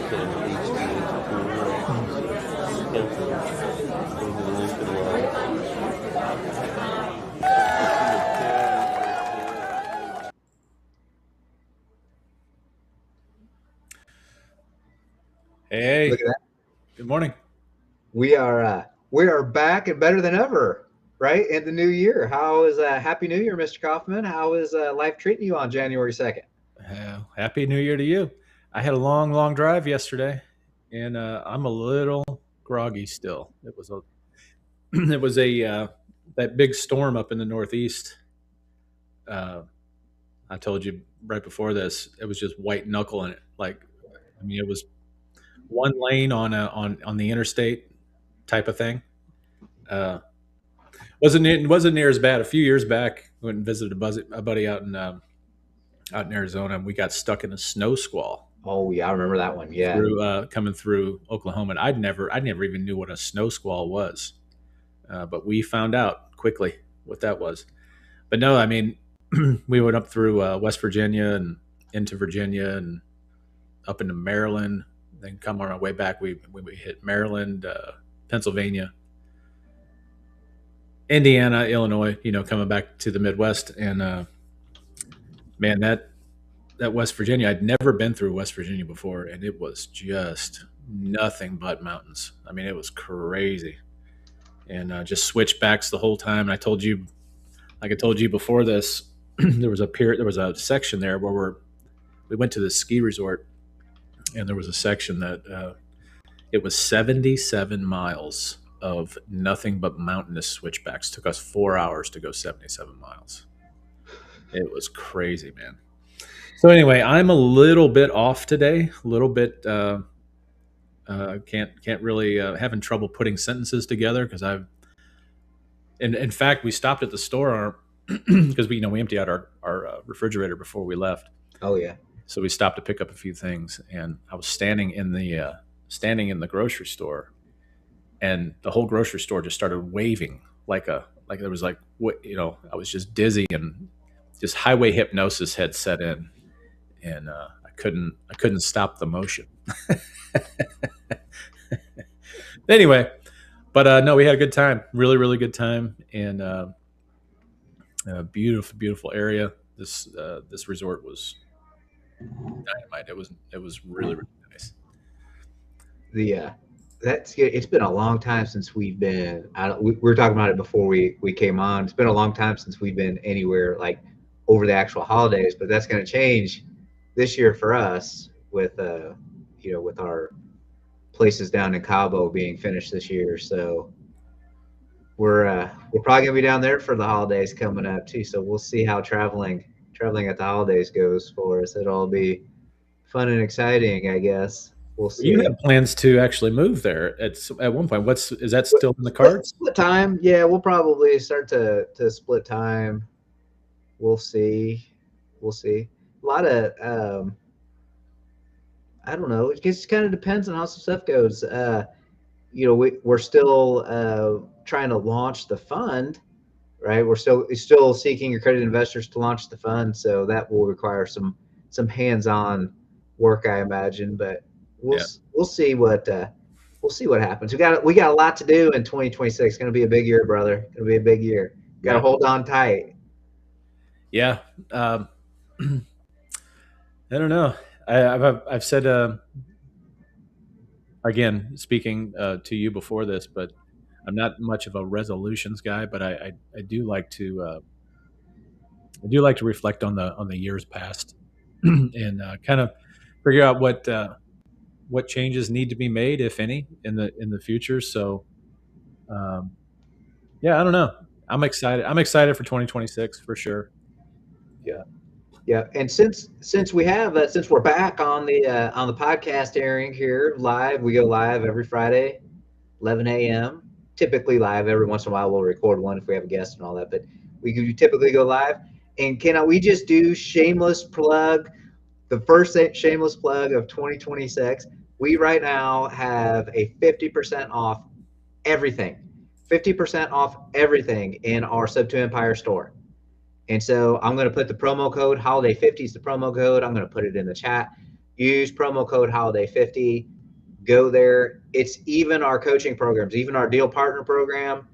Hey, Look at that. good morning. We are back and better than ever, right? In the new year. How is Happy New Year, Mr. Kaufman? How is life treating you on January 2nd? Happy New Year to you. I had a long, long drive yesterday, and I'm a little groggy still. It was a that big storm up in the Northeast. Uh, I told you right before this, it was just white knuckling it. Like, I mean, it was one lane on the interstate type of thing. Uh, wasn't near as bad. A few years back, I went and visited a buddy out in Arizona, and we got stuck in a snow squall Oh yeah, I remember that one. Yeah. through coming through Oklahoma. And I never even knew what a snow squall was, but we found out quickly what that was. But no, I mean, we went up through West Virginia and into Virginia and up into Maryland. Then come on our way back, we hit Maryland, Pennsylvania, Indiana, Illinois. Coming back to the Midwest, and man, that West Virginia, I'd never been through West Virginia before, and it was just nothing but mountains. I mean, it was crazy, and just switchbacks the whole time. And like I told you before this, there was a section there where we went to the ski resort, and there was a section that it was 77 miles of nothing but mountainous switchbacks. Took us 4 hours to go 77 miles. It was crazy, man. So anyway, I'm a little bit off today. A little bit can't really having trouble putting sentences together because in fact we stopped at the store because we emptied out our refrigerator before we left. Oh yeah. So we stopped to pick up a few things, and I was standing in the grocery store, and the whole grocery store just started waving like there was like what I was just dizzy, and just highway hypnosis had set in, and I couldn't stop the motion. Anyway, but no, we had a good time, really, really good time, and beautiful, beautiful area. This resort was dynamite. It was really, really nice. The That's good. It's been a long time since we've been out. We were talking about it before we came on. It's been a long time since we've been anywhere like over the actual holidays, but that's going to change this year for us with with our places down in Cabo being finished this year. So we're probably gonna be down there for the holidays coming up too. So we'll see how traveling at the holidays goes for us. It'll all be fun and exciting, I guess. We'll You see. have plans to actually move there at one point. Is that still in the cards? Split time, yeah. We'll probably start to split time. We'll see. We'll see. A lot of I don't know. It just kind of depends on how some stuff goes. We're still trying to launch the fund, right? We're still seeking accredited investors to launch the fund, so that will require some hands-on work, I imagine. But we'll Yeah. we'll see what happens. We got a lot to do in 2026. It's going to be a big year, brother. It's going to be a big year. Got to Yeah. hold on tight. Yeah. I don't know. I've said again, speaking to you before this, but I'm not much of a resolutions guy. But I do like to reflect on the years past and kind of figure out what changes need to be made, if any, in the future. So um, yeah, I don't know. I'm excited. I'm excited for 2026 for sure. Yeah. Yeah, and since we're back on the podcast airing here live, we go live every Friday, 11 a.m. Typically live. Every once in a while, we'll record one if we have a guest and all that. But we typically go live. And can we just do shameless plug? The first shameless plug of 2026. We right now have a 50% off everything. 50% off everything in our Sub 2 Empire store. And so I'm going to put the promo code Holiday 50 is the promo code. I'm going to put it in the chat. use promo code holiday50. Go there. It's even our coaching programs, even our deal partner program,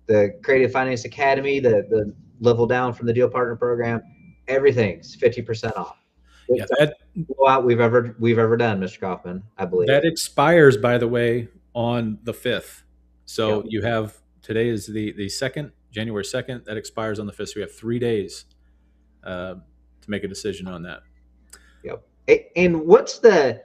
the Creative Finance Academy, the level down from the deal partner program. Everything's 50% off. Yeah, It's that the blowout we've ever done, Mr. Kaufman, I believe. that expires, by the way, on the 5th. So Yep. you have, today is the second, January 2nd. That expires on the 5th. So we have 3 days to make a decision on that. Yep. And what's the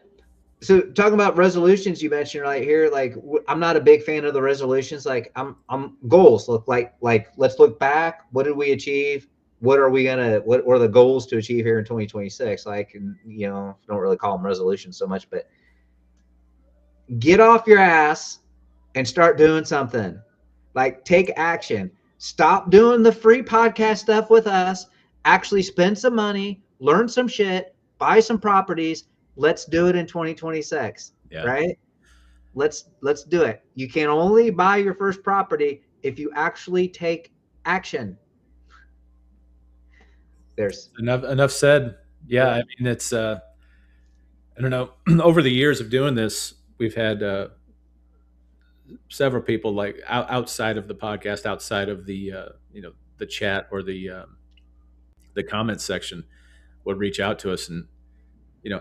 so talking about resolutions you mentioned right here, like I'm not a big fan of the resolutions. Like I'm goals look like let's look back. What did we achieve? What are the goals to achieve here in 2026? Like, don't really call them resolutions so much, but get off your ass and start doing something. Like, take action. Stop doing the free podcast stuff with us. Actually spend some money, learn some shit, buy some properties. Let's do it in 2026, Yeah. right? Let's do it. You can only buy your first property if you actually take action. There's Enough said. Yeah, yeah. I mean, it's I don't know. Over the years of doing this, we've had several people, like outside of the podcast, outside of the the chat or the comments section, would reach out to us and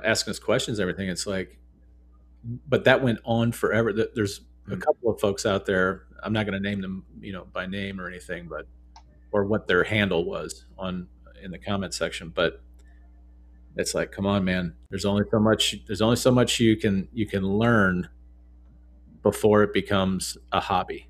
asking us questions, everything. It's like, but that went on forever. There's a couple of folks out there. I'm not going to name them, by name or anything, but or what their handle was on in the comment section. But it's like, come on, man. There's only so much. There's only so much you can learn before it becomes a hobby.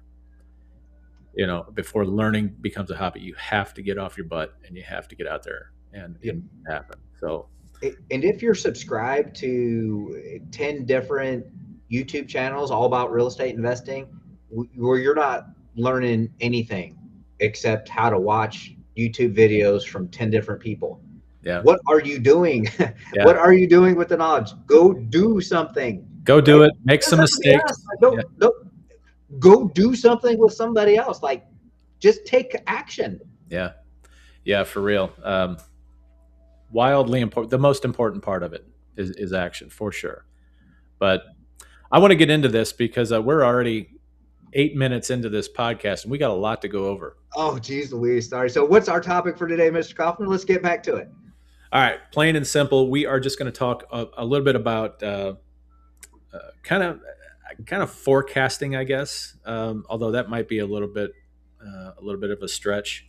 Before learning becomes a hobby, you have to get off your butt and you have to get out there and Yeah. make it happen. So And if you're subscribed to 10 different YouTube channels all about real estate investing, where you're not learning anything except how to watch YouTube videos from 10 different people, yeah, what are you doing? yeah. What are you doing with the knowledge? Go do something. Go Right? do it. It Make some doesn't have to be us. mistakes. Like, Yeah, go do something with somebody else. Like, just take action. yeah, yeah. For real. Wildly important. The most important part of it is action, for sure. But I want to get into this because we're already 8 minutes into this podcast and we got a lot to go over. Oh, geez Louise. Sorry. So what's our topic for today, Mr. Kaufman? Let's get back to it. All right, plain and simple. We are just going to talk a little bit about kind of forecasting, I guess. Although that might be a little bit of a stretch.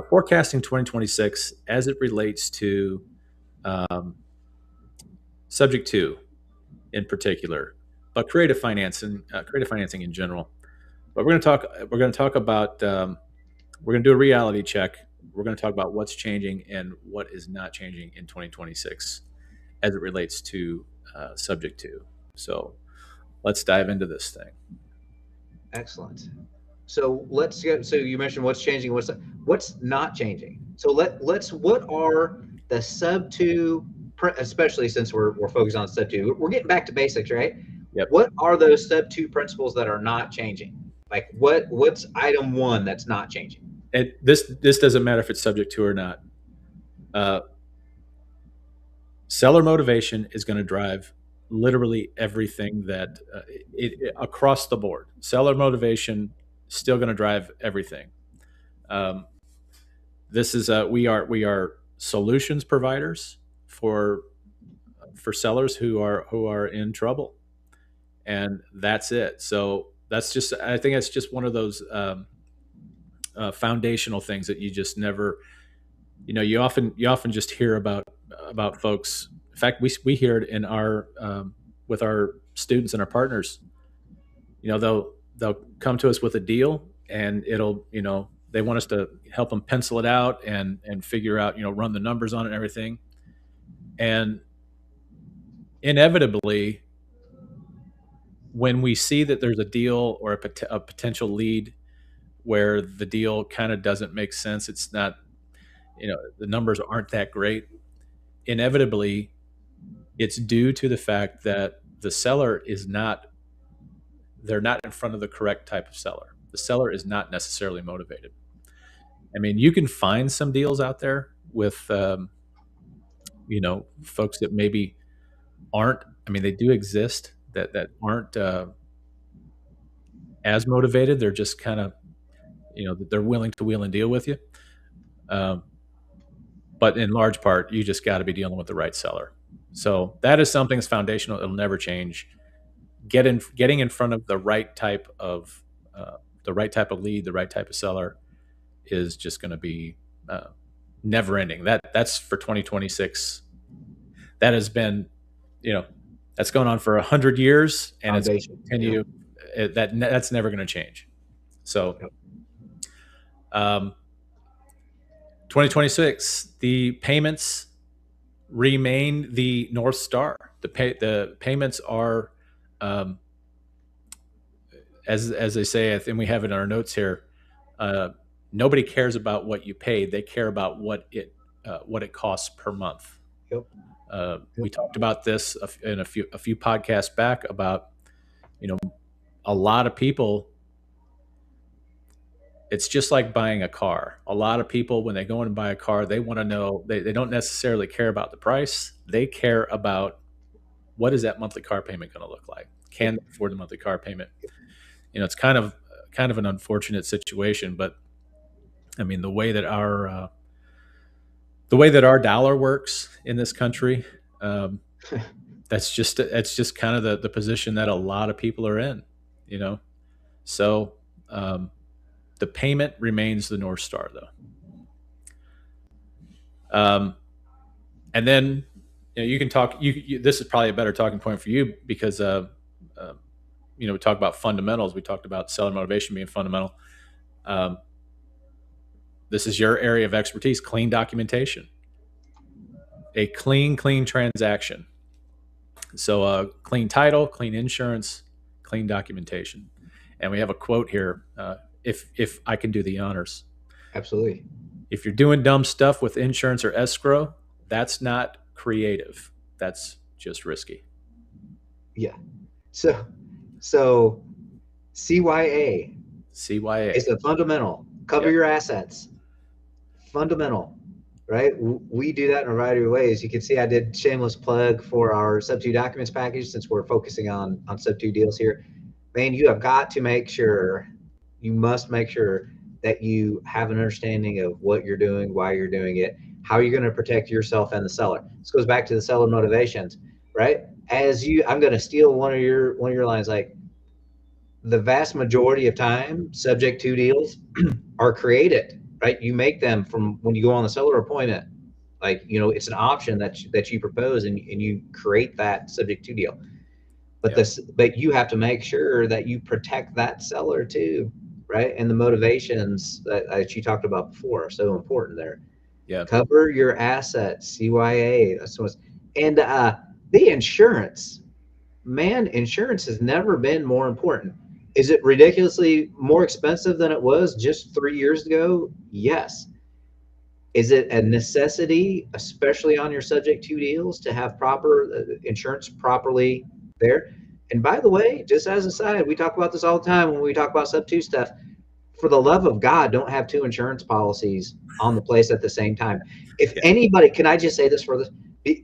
Forecasting 2026 as it relates to um, subject to, in particular, but creative financing in general. But we're going to talk about we're going to do a reality check. We're going to talk about what's changing and what is not changing in 2026 as it relates to subject to. So let's dive into this thing. Excellent. So let's get. So you mentioned what's changing, what's not changing. So let's what are the sub two, especially since we're focused on sub two. We're getting back to basics, right? Yep. What are those sub two principles that are not changing? Like what's item one that's not changing? This doesn't matter if it's subject to or not. Uh, Seller motivation is going to drive literally everything that across the board. Seller motivation still going to drive everything. Um, this is we are solutions providers for sellers who are in trouble, and that's it. So I think that's just one of those foundational things that you just never, you often just hear about folks. In fact, we hear it in our with our students and our partners. They'll come to us with a deal, and it'll they want us to help them pencil it out and figure out, run the numbers on it and everything. And inevitably, when we see that there's a deal or a potential lead where the deal kind of doesn't make sense, it's not, the numbers aren't that great. Inevitably, it's due to the fact that the seller is not, they're not in front of the correct type of seller. The seller is not necessarily motivated. I mean, you can find some deals out there with, folks that maybe aren't, I mean, they do exist that aren't as motivated. They're just kind of, they're willing to wheel and deal with you. Um, but in large part, you just got to be dealing with the right seller. So that is something that's foundational. It'll never change. Getting in front of the right type of lead, the right type of seller is just going to be never ending. That's for 2026. That has been, you know, that's going on for 100 years, and it's going to Foundation. Yeah. continue. That's never going to change. So, Yep. 2026, the payments remain the North Star. The payments are, um, as they say, I think we have it in our notes here. Uh, Nobody cares about what you paid; they care about what it costs per month. Yep. We Yep. talked about this in a few podcasts back about, you know, a lot of people. It's just like buying a car. A lot of people, when they go in and buy a car, they want to know, they don't necessarily care about the price. They care about, what is that monthly car payment going to look like? Can Yep. they afford the monthly car payment? It's kind of an unfortunate situation, but I mean, the way that our dollar works in this country, um, that's just kind of the position that a lot of people are in, you know. So um, the payment remains the North Star, though. And then, you can talk. This is probably a better talking point for you because uh, we talk about fundamentals. We talked about seller motivation being fundamental. Um, this is your area of expertise: clean documentation, a clean transaction. So, clean title, clean insurance, clean documentation. And we have a quote here. If I can do the honors, Absolutely. if you're doing dumb stuff with insurance or escrow, that's not creative. That's just risky. Yeah. So CYA CYA. is the fundamental. Cover Yep. your assets. Fundamental, right? We do that in a variety of ways. You can see I did shameless plug for our Sub 2 documents package since we're focusing on Sub 2 deals here. Man, you have got to make sure, you must make sure that you have an understanding of what you're doing, why you're doing it, how you're going to protect yourself and the seller. This goes back to the seller motivations, right? I'm going to steal one of your lines, like, the vast majority of time, subject to deals are created, right? You make them from when you go on the seller appointment. Like, it's an option that you propose, and you create that subject to deal. But Yep. but you have to make sure that you protect that seller too, right? And the motivations that you talked about before are so important there. Yeah. Cover your assets, CYA. And the insurance, man, insurance has never been more important. Is it ridiculously more expensive than it was just 3 years ago? Yes. Is it a necessity, especially on your subject to deals, to have proper insurance properly there? And by the way, just as a side, we talk about this all the time when we talk about sub two stuff. For the love of God, don't have two insurance policies on the place at the same time. If Yeah. anybody, can I just say this for this?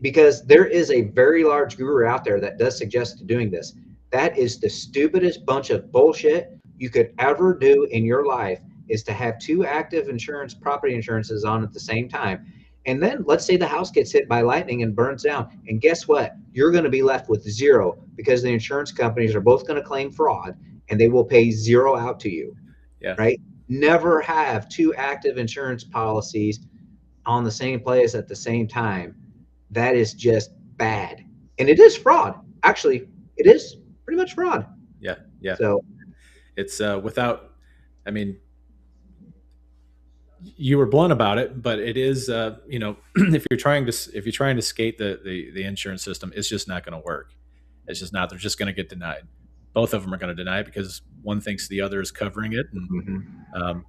Because there is a very large guru out there that does suggest doing this. That is the stupidest bunch of bullshit you could ever do in your life, is to have two active property insurances on at the same time. And then let's say the house gets hit by lightning and burns down. And guess what? You're going to be left with zero, because the insurance companies are both going to claim fraud and they will pay zero out to you. Yeah. Right? Never have two active insurance policies on the same place at the same time. That is just bad. And it is fraud. Actually, it is pretty much fraud. Yeah. Yeah. So, It's without, I mean, you were blunt about it, but it is, if you're trying to skate the insurance system, it's just not going to work. It's just not. They're just going to get denied. Both of them are going to deny it because one thinks the other is covering it, and um,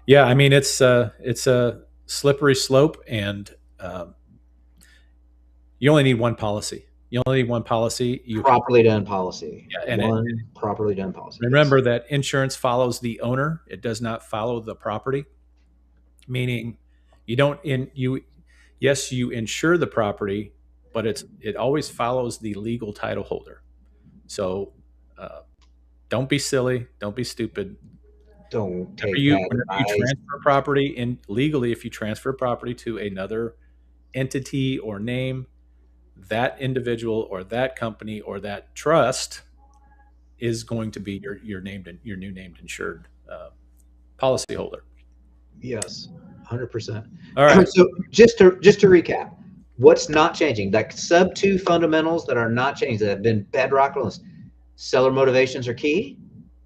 yeah, I mean, it's a slippery slope, and you only need one policy. You only need one policy. properly done policy. Yeah, and One properly done policy. remember Yes. that insurance follows the owner. It does not follow the property. Meaning, you don't in you. Yes, you insure the property, but it always follows the legal title holder. So uh, don't be silly, don't be stupid. Don't take that Whenever you advice. transfer property in legally, if you transfer property to another entity or name, that individual or that company or that trust is going to be your new named insured policyholder. Yes, 100%. All right. So just to recap, what's not changing? Like sub two fundamentals that are not changing that have been bedrock on this. Seller motivations are key,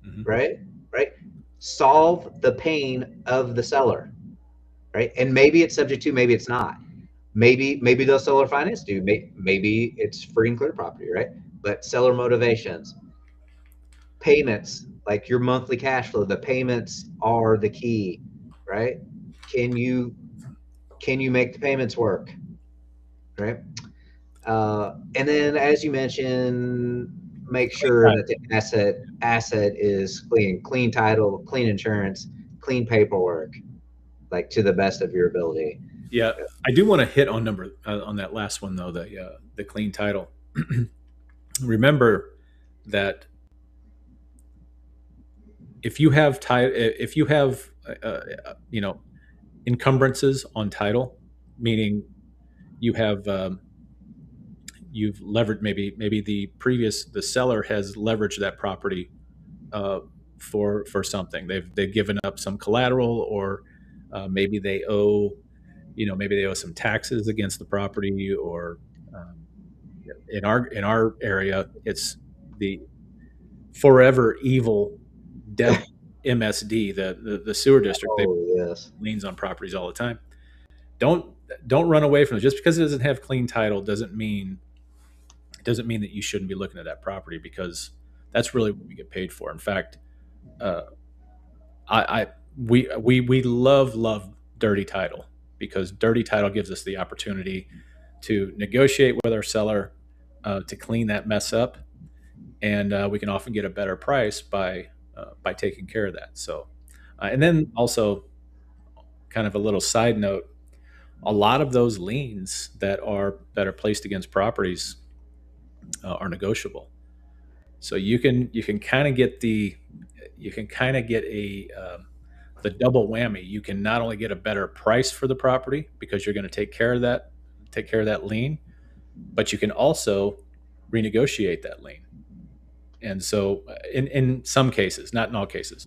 Mhm. right? Right. Solve the pain of the seller, right? And maybe it's subject to, maybe it's not. Maybe they'll seller finance do. Maybe it's free and clear property, right? But seller motivations, payments, like your monthly cash flow, the payments are the key, right? Can you can you make the payments work, right? And then, as you mentioned, make Clean sure that title. the asset is clean title, clean insurance, clean paperwork, like to the best of your ability. Yeah, I do want to hit on on that last one though, the clean title. Remember that if you have encumbrances on title, meaning you have you've leveraged, maybe the seller has leveraged that property uh, for something. They've given up some collateral, or maybe they owe maybe they owe some taxes against the property, or um, in our area, it's the forever evil devil MSD, the sewer district. They Oh yes. liens on properties all the time. Don't don't run away from it. Just because it doesn't have clean title doesn't mean that you shouldn't be looking at that property, because that's really what we get paid for. In fact, uh, I we love dirty title, because dirty title gives us the opportunity to negotiate with our seller to clean that mess up, and we can often get a better price by taking care of that. So, and then also, kind of a little side note, a lot of those liens that are placed against properties are negotiable. So you can kind of get a the double whammy. You can not only get a better price for the property, because you're going to take care of that lien, but you can also renegotiate that lien. And so, in some cases, not in all cases,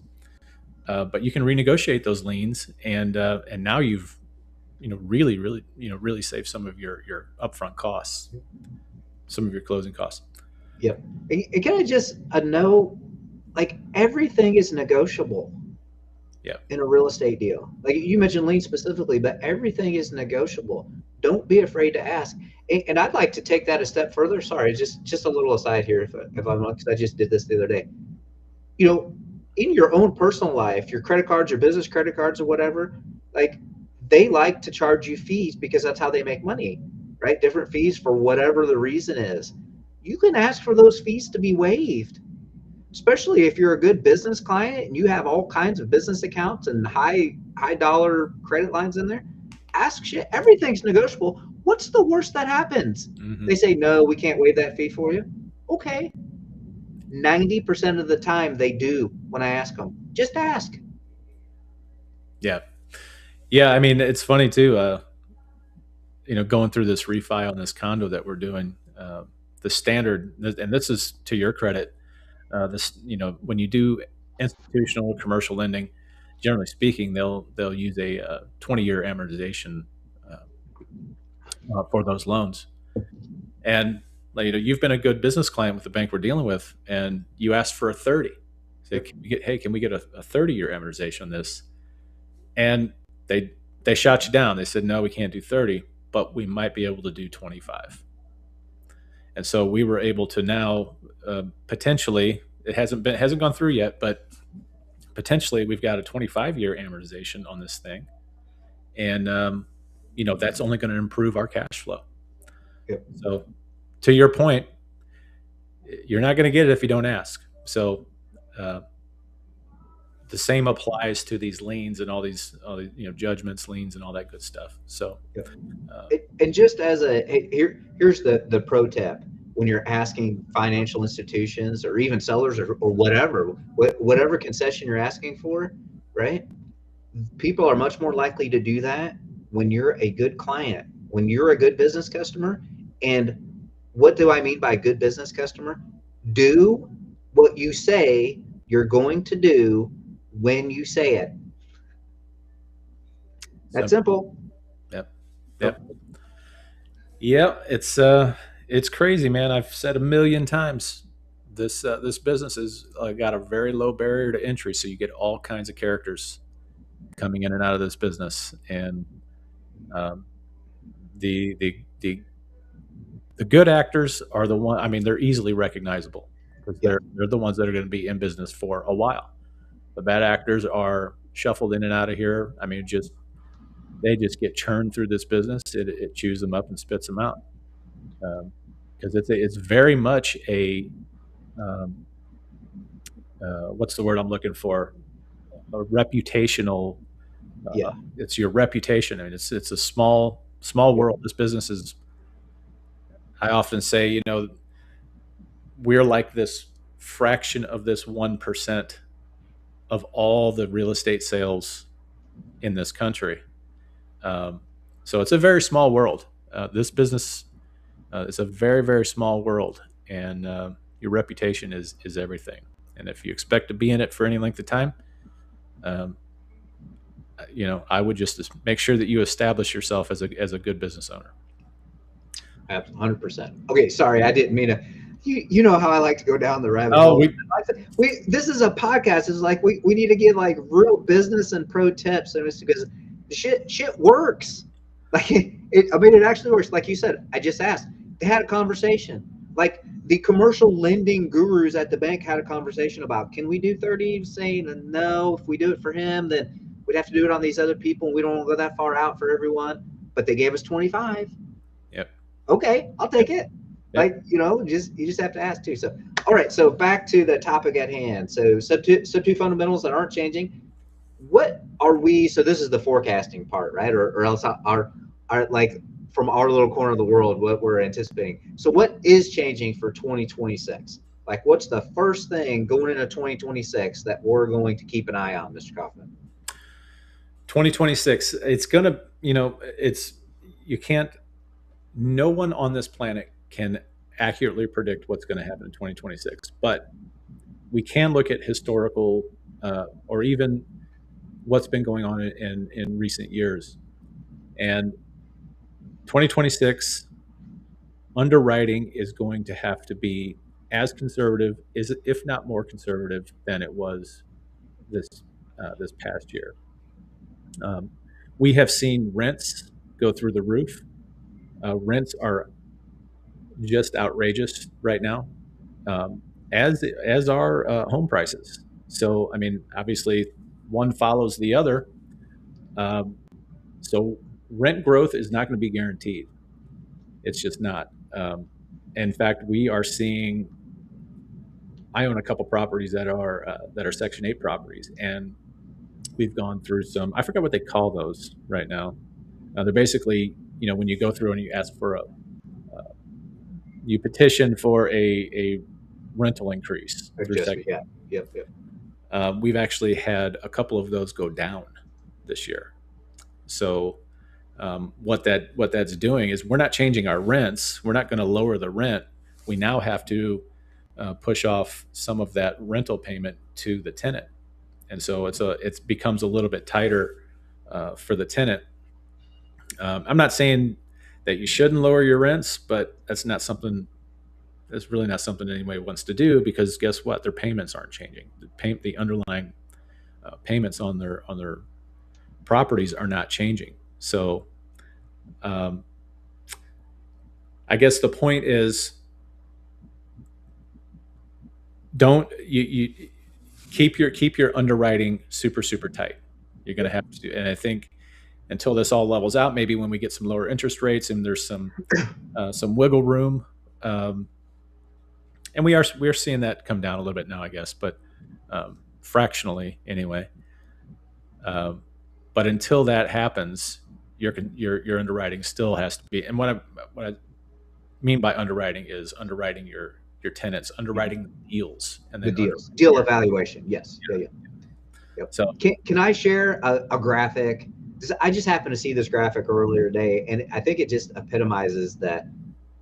but you can renegotiate those liens, and now you've really saved some of your upfront costs, some of your closing costs. Yep. And can I just a note, like everything is negotiable Yeah. in a real estate deal. Like you mentioned lien specifically, but everything is negotiable. Don't be afraid to ask. And I'd like to take that a step further. Sorry, just a little aside here, if I'm not, because I just did this the other day. You know, in your own personal life, your credit cards, your business credit cards, or whatever, like they like to charge you fees because that's how they make money, right? Different fees for whatever the reason is. You can ask for those fees to be waived, especially if you're a good business client and you have all kinds of business accounts and high dollar credit lines in there. Ask shit. Everything's negotiable. What's the worst that happens? Hmm. They say no, we can't waive that fee for you. Okay. 90% of the time they do when I ask them. Just ask. Yeah. Yeah. I mean, it's funny too. Going through this refi on this condo that we're doing, the standard, and this is to your credit, this when you do institutional commercial lending, generally speaking, they'll use a 20-year amortization for those loans. And like, you've been a good business client with the bank we're dealing with, and you asked for a 30. Say, can we get a 30-year amortization on this? And they they shot you down. They said, no, we can't do 30, but we might be able to do 25. And so we were able to now potentially, it hasn't gone through yet, but potentially we've got a 25-year amortization on this thing, and that's only going to improve our cash flow. Yep. So, to your point, you're not going to get it if you don't ask. So, uh, the same applies to these liens and all these judgments, liens, and all that good stuff. So, Yep. uh, And just as a hey, here's the pro tip when you're asking financial institutions or even sellers or whatever concession you're asking for, right? People are much more likely to do that when you're a good client, when you're a good business customer. And what do I mean by good business customer? Do what you say you're going to do when you say it. That's simple. simple. Yep. Oh, Yep. Yeah, it's crazy, man. I've said a million times this business has got a very low barrier to entry, so you get all kinds of characters coming in and out of this business, and um, the good actors are the one. I mean, they're easily recognizable because yeah, they're the ones that are going to be in business for a while. The bad actors are shuffled in and out of here. I mean, just they just get churned through this business. It chews them up and spits them out because it's very much a um, what's the word I'm looking for? A reputational. yeah, It's your reputation. I mean, it's a small yeah, world. This business is. I often say, we're like this fraction of this 1% of all the real estate sales in this country. Um, so it's a very small world. This business is a very, very small world, and your reputation is everything. And if you expect to be in it for any length of time, um, I would just make sure that you establish yourself as a good business owner. 100%. Okay, sorry, I didn't mean to. You know how I like to go down the rabbit Oh, hole. we We this is a podcast. It's like we need to give like real business and pro tips, and it's because the shit works. Like I mean, it actually works. Like you said, I just asked. They had a conversation. Like the commercial lending gurus at the bank had a conversation about, can we do 30? Saying no, if we do it for him, then we'd have to do it on these other people, and we don't want to go that far out for everyone. But they gave us 25. Yep, Okay, I'll yep, take it. yep. Like, you just have to ask too. So, all right. So back to the topic at hand. So sub two fundamentals that aren't changing. What are we? So this is the forecasting part, right? Or else our like from our little corner of the world, what we're anticipating. So what is changing for 2026? Like, what's the first thing going into 2026 that we're going to keep an eye on, Mr. Kaufman? 2026. It's gonna, it's you can't. No one on this planet can accurately predict what's going to happen in 2026, but we can look at historical or even what's been going on in recent years. And 2026 underwriting is going to have to be as conservative, is if not more conservative than it was this this past year. Um, we have seen rents go through the roof. Rents are just outrageous right now, um, as are home prices. So, I mean, obviously, one follows the other. Um, so, rent growth is not going to be guaranteed. It's just not. In fact, we are seeing. I own a couple properties that are Section 8 properties, and we've gone through some. I forget what they call those right now. They're basically, when you go through and you ask for you petition for a rental increase through Adjustment. Section. Yeah. Yep. Yep. We've actually had a couple of those go down this year. So what that's doing is we're not changing our rents. We're not going to lower the rent. We now have to push off some of that rental payment to the tenant, and so it becomes a little bit tighter for the tenant. I'm not saying that you shouldn't lower your rents, but that's really not something anybody wants to do because guess what? Their payments aren't changing. The underlying payments on their properties are not changing. So, um, I guess the point is, don't you keep your underwriting super tight. You're going to have to, and I think until this all levels out, maybe when we get some lower interest rates and there's some wiggle room, and we're seeing that come down a little bit now, I guess. But fractionally anyway. Um, but until that happens, your underwriting still has to be. And what I mean by underwriting is underwriting your tenants, underwriting the deals, and The then deals, underwriting deal your. evaluation. Yes. Yeah. Yeah. Yep. So Can I share a graphic? I just happened to see this graphic earlier today, and I think it just epitomizes that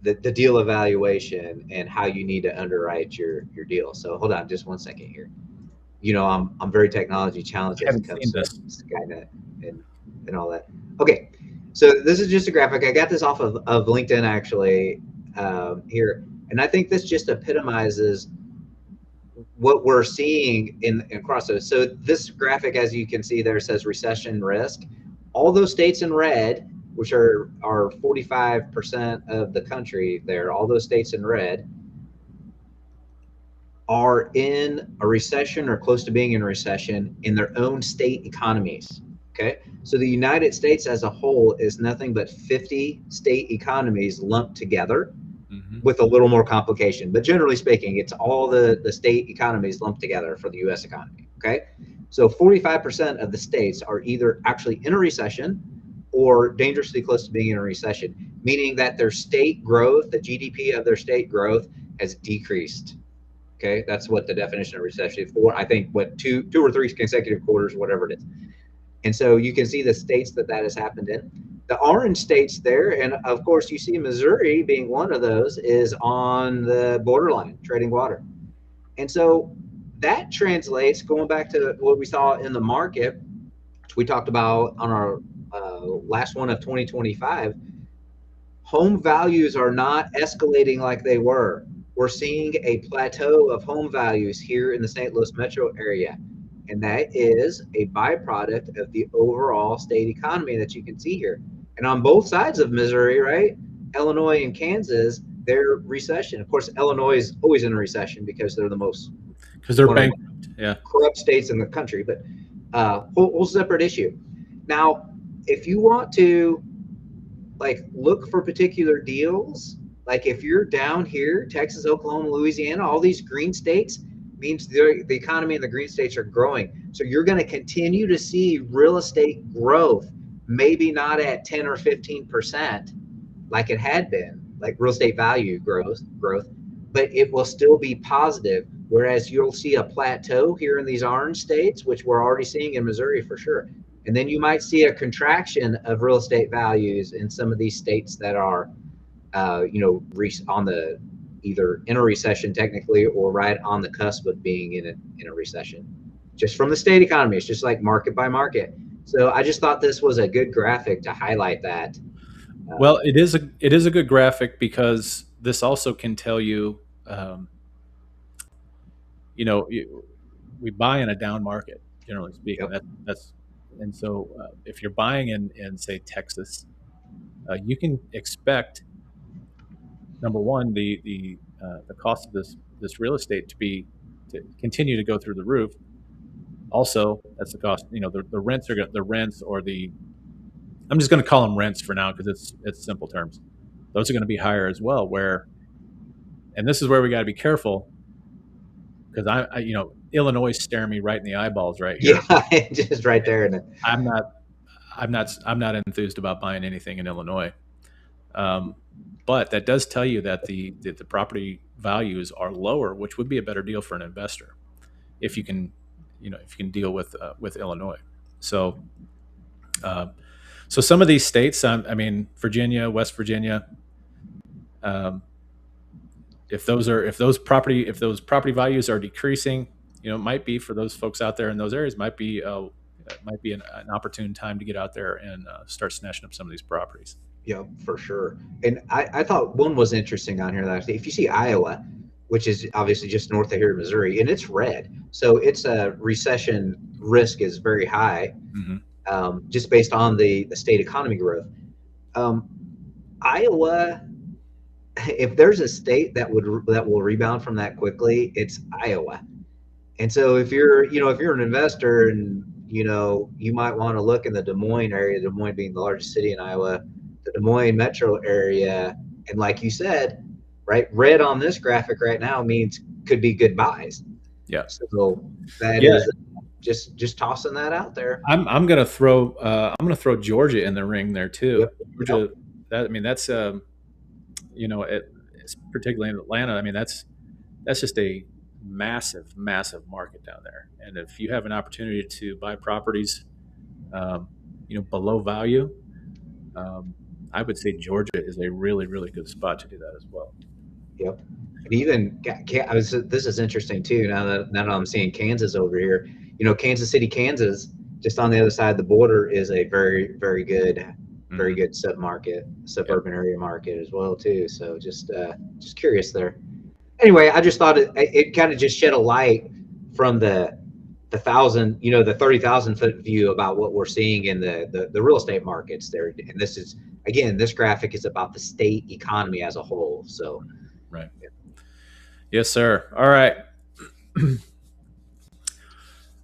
the deal evaluation and how you need to underwrite your deal. So hold on just one second here. I'm very technology challenged I as it haven't comes seen to this. Skynet and all that. Okay, so this is just a graphic. I got this off of LinkedIn actually here, and I think this just epitomizes what we're seeing in across those. So this graphic, as you can see there, says recession risk. All those states in red, which are 45% of the country there, all those states in red are in a recession or close to being in a recession in their own state economies. Okay. So the United States as a whole is nothing but 50 state economies lumped together Mm-hmm. with a little more complication. But generally speaking, it's all the state economies lumped together for the US economy. Okay. So 45% of the states are either actually in a recession or dangerously close to being in a recession, meaning that their state growth, the GDP of their state growth, has decreased. Okay, that's what the definition of recession is for. I think what two or three consecutive quarters, whatever it is. And so you can see the states that has happened in. The orange states there, and of course you see Missouri being one of those, is on the borderline, treading water. And so that translates, going back to what we saw in the market, which we talked about on our last one of 2025. Home values are not escalating like they were. We're seeing a plateau of home values here in the St. Louis metro area. And that is a byproduct of the overall state economy that you can see here. And on both sides of Missouri, right? Illinois and Kansas, they're recession. Of course, Illinois is always in a recession because they're the most Because they're one of the bankrupt. Yeah. corrupt states in the country. But whole separate issue. Now, if you want to look for particular deals, like if you're down here, Texas, Oklahoma, Louisiana, all these green states, means the economy in the green states are growing. So you're going to continue to see real estate growth, maybe not at 10 or 15% like it had been, like real estate value growth, but it will still be positive. Whereas you'll see a plateau here in these orange states, which we're already seeing in Missouri for sure. And then you might see a contraction of real estate values in some of these states that are, on the either in a recession technically or right on the cusp of being in a recession. Just from the state economy, it's just like market by market. So I just thought this was a good graphic to highlight that. Well, it is a good graphic because this also can tell you, um, we buy in a down market, generally speaking. Yep. That's and so if you're buying in say Texas, you can expect number one the cost of this real estate to continue to go through the roof. Also, that's the cost. The rents are the rents or the I'm just going to call them rents for now because it's simple terms. Those are going to be higher as well. And this is where we got to be careful because Illinois is staring me right in the eyeballs right here. Yeah, just right there. And I'm not I'm not enthused about buying anything in Illinois. But that does tell you that the property values are lower, which would be a better deal for an investor if you can, deal with Illinois. So, uh, so some of these states, I mean, Virginia, West Virginia, um, if those property values are decreasing, it might be for those folks out there in those areas might be an opportune time to get out there and start snatching up some of these properties. yeah, for sure. And I thought one was interesting on here that if you see Iowa, which is obviously just north of here in Missouri, and it's red, so its a recession risk is very high, Mm-hmm. just based on the state economy growth. Um, Iowa, if there's a state that will rebound from that quickly, it's Iowa. And so if you're an investor and you might want to look in the Des Moines area, Des Moines being the largest city in Iowa, the Des Moines metro area, and like you said, right, red on this graphic right now means could be good buys. Yeah. So that Yeah. is just tossing that out there. I'm gonna throw Georgia in the ring there too. Yep. Yep. Georgia, that I mean that's it's particularly in Atlanta. I mean that's just a massive, massive market down there. And if you have an opportunity to buy properties, um, below value, um, I would say Georgia is a really, really good spot to do that as well. Yep. And even this is interesting too. Now that I'm seeing Kansas over here, Kansas City, Kansas, just on the other side of the border, is a very Hmm. good Yep. suburban area market as well too. So just curious there. Anyway, I just thought it kind of just shed a light from the 30,000 foot view about what we're seeing in the real estate markets there. And this is, again, this graphic is about the state economy as a whole. So Right. Yes, sir. All right.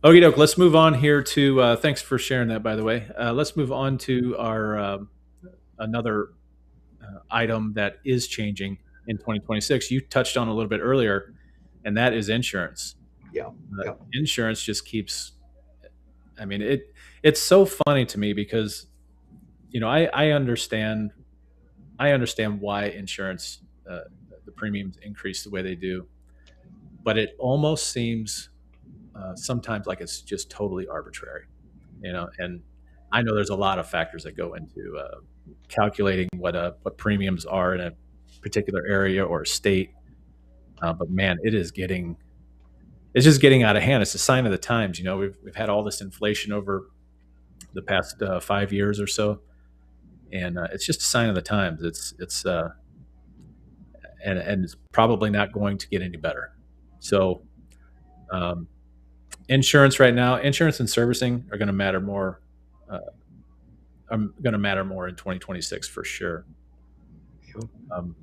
Okie doke. Let's move on here to. Thanks for sharing that, by the way. Let's move on to our another item that is changing in 2026. You touched on a little bit earlier, and that is insurance. yeah, yeah, Insurance just keeps. I mean, it's so funny to me because I understand why insurance the premiums increase the way they do, but it almost seems sometimes like it's just totally arbitrary. And I know there's a lot of factors that go into calculating what premiums are in a particular area or state. But man, it's just getting out of hand. It's a sign of the times. We've had all this inflation over the past 5 years or so, and it's just a sign of the times. And it's probably not going to get any better. So, um, insurance and servicing are going to matter more. Uh, are going to matter more in 2026 for sure. yeah. Um,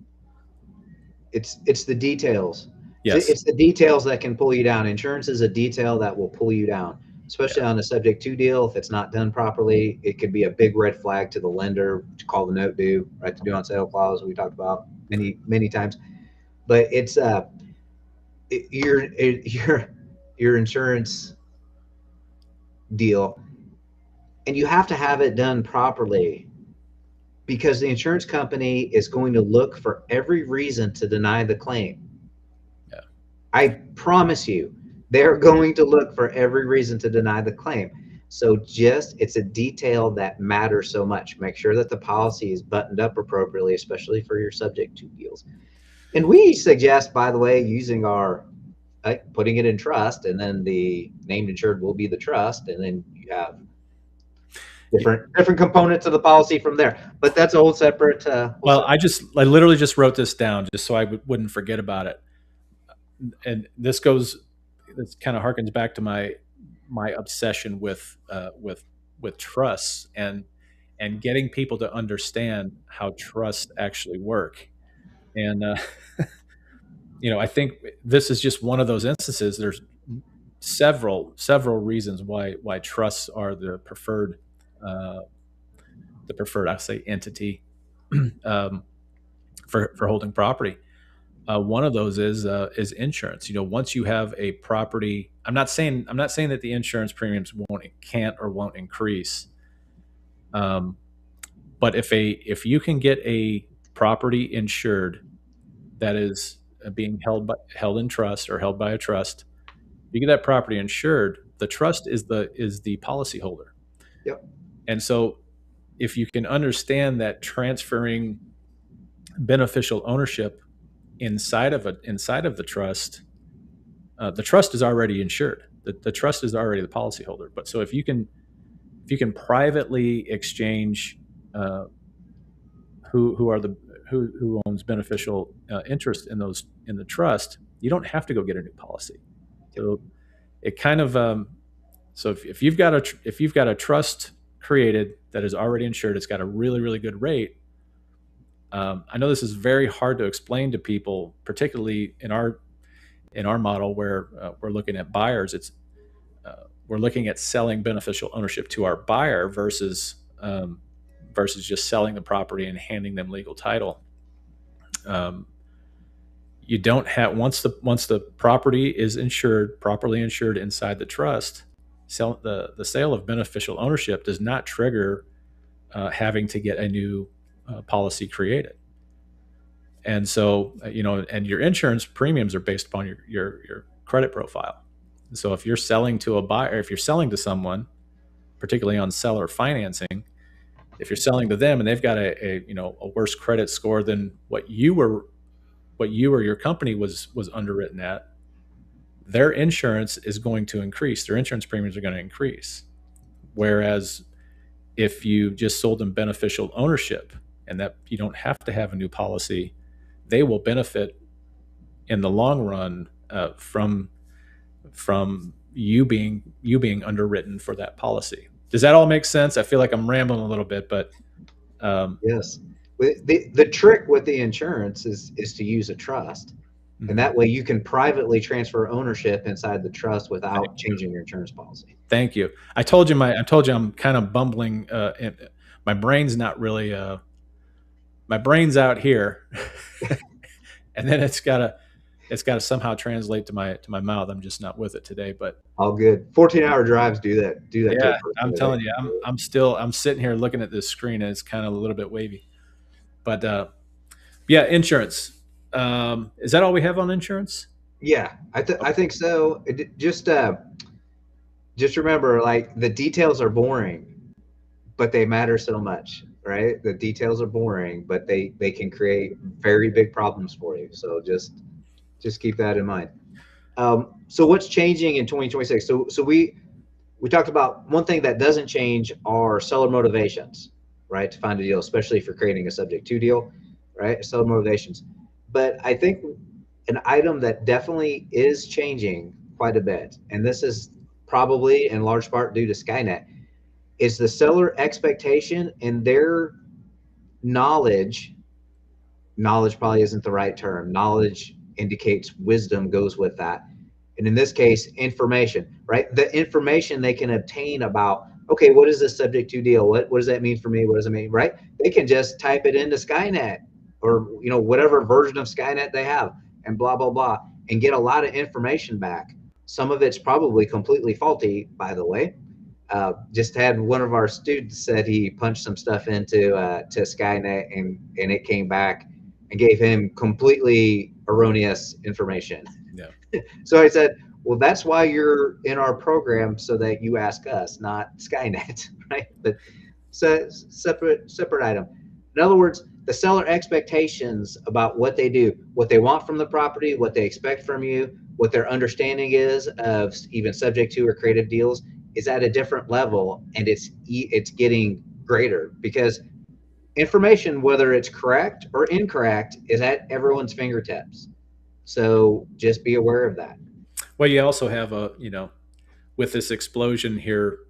It's the details. yes. It's the details that can pull you down. Insurance is a detail that will pull you down, especially Yeah. on a subject to deal. If it's not done properly, it could be a big red flag to the lender to call the note due, right? The due on sale clause we talked about many times. But your insurance deal, and you have to have it done properly because the insurance company is going to look for every reason to deny the claim. Yeah. I promise you, they're going to look for every reason to deny the claim. So it's a detail that matters so much. Make sure that the policy is buttoned up appropriately, especially for your subject to deals. And we suggest, by the way, using putting it in trust, and then the named insured will be the trust, and then you have different components of the policy from there. But that's a whole separate. Well, I literally just wrote this down just so I wouldn't forget about it. And this kind of harkens back to my obsession with trusts and getting people to understand how trusts actually work. And I think this is just one of those instances. There's several reasons why trusts are uh, the preferred, I say, entity um, for holding property. One of those is insurance. Once you have a property, I'm not saying that the insurance premiums can't or won't increase. Um, but if you can get a property insured that is being held in trust or held by a trust, you get that property insured. The trust is the policy holder, Yep. and so if you can understand that transferring beneficial ownership inside of the trust is already insured. The trust is already the policyholder. But so if you can privately exchange uh, who owns beneficial interest in the trust, you don't have to go get a new policy. Yep. So it kind of so if you've got a trust created that is already insured, it's got a really, really good rate. I know this is very hard to explain to people, particularly in our model where we're looking at buyers. We're looking at selling beneficial ownership to our buyer versus just selling the property and handing them legal title. Um, you don't have once the property is insured, properly insured inside the trust, the sale of beneficial ownership does not trigger having to get a new policy created. And so, and your insurance premiums are based upon your credit profile. So if you're selling to a buyer, if you're selling to someone, particularly on seller financing, if you're selling to them and they've got a worse credit score than what you or your company was underwritten at, their insurance is going to increase. Their insurance premiums are going to increase. Whereas if you just sold them beneficial ownership and that you don't have to have a new policy, they will benefit in the long run from you being underwritten for that policy. Does that all make sense? I feel like I'm rambling a little bit, but yes. The trick with the insurance is to use a trust, and that way you can privately transfer ownership inside the trust without changing your insurance policy. Thank you. I told you I'm kind of bumbling. My brain's not really. My brain's out here, and then it's got to somehow translate to my mouth. I'm just not with it today. But all good. 14-hour drives do that. Yeah, I'm telling you, I'm sitting here looking at this screen and it's kind of a little bit wavy. But yeah, insurance. Is that all we have on insurance? Yeah, I think so. Just remember, like, the details are boring, but they matter so much, right? The details are boring, but they can create very big problems for you. So just keep that in mind. So what's changing in 2026? So we talked about one thing that doesn't change are seller motivations, right? To find a deal, especially if you're creating a subject to deal, right? Seller motivations. But I think an item that definitely is changing quite a bit, and this is probably in large part due to Skynet, is the seller expectation and their knowledge. Knowledge probably isn't the right term. Knowledge indicates wisdom goes with that. And in this case, information, right? The information they can obtain about, okay, what is this subject to deal? What does that mean for me? What does it mean, right? They can just type it into Skynet or, whatever version of Skynet they have and blah, blah, blah, and get a lot of information back. Some of it's probably completely faulty, by the way. Just had one of our students said he punched some stuff into to Skynet and it came back and gave him completely erroneous information. Yeah. So I said, well, that's why you're in our program, so that you ask us, not Skynet, right? But separate item. In other words, the seller expectations about what they do, what they want from the property, what they expect from you, what their understanding is of even subject to or creative deals is at a different level, and it's getting greater because information, whether it's correct or incorrect, is at everyone's fingertips. So just be aware of that. Well, you also have with this explosion here